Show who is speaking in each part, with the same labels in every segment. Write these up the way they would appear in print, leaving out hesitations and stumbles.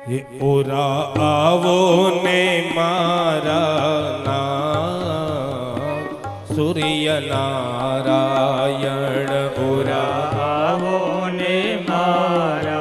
Speaker 1: हे ओरा आवो ने मारा नाम सूर्य नारायण ओरा
Speaker 2: आवो ने मारा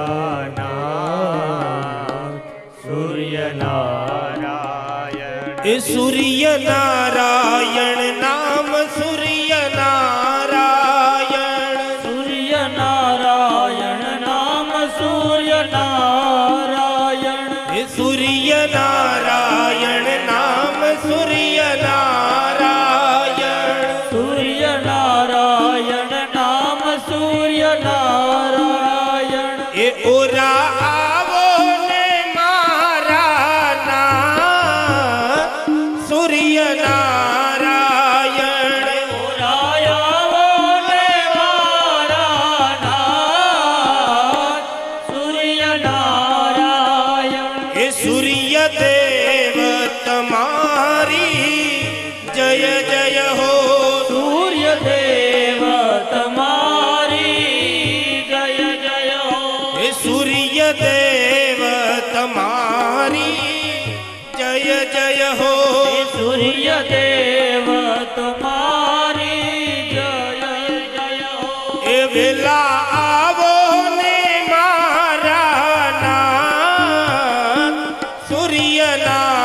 Speaker 2: नाम सूर्य नारायण।
Speaker 1: ए सूर्य नारायण नाम सूर्य नारायण,
Speaker 2: सूर्य नारायण नाम सूर्य नारायण।
Speaker 1: ए सूर्य नारायण नाम सूर्य नारायण,
Speaker 2: सूर्य नारायण नाम सूर्य नारायण।
Speaker 1: ए ओरा आवो ने मारा नाम सूर्य नारायण,
Speaker 2: ओरा आवो ने मारा नाम सूर्य नारायण।
Speaker 1: ए सूर्य देव तुम्हारी जय जय हो,
Speaker 2: सूर्य देव तुम्हारी जय जय हो।
Speaker 1: ए सूर्य देव तुम्हारी जय जय हो,
Speaker 2: सूर्य देव तुम्हारी जय जय हो।
Speaker 1: ए वेला आवो ने मारा नाम सूर्य नारायण।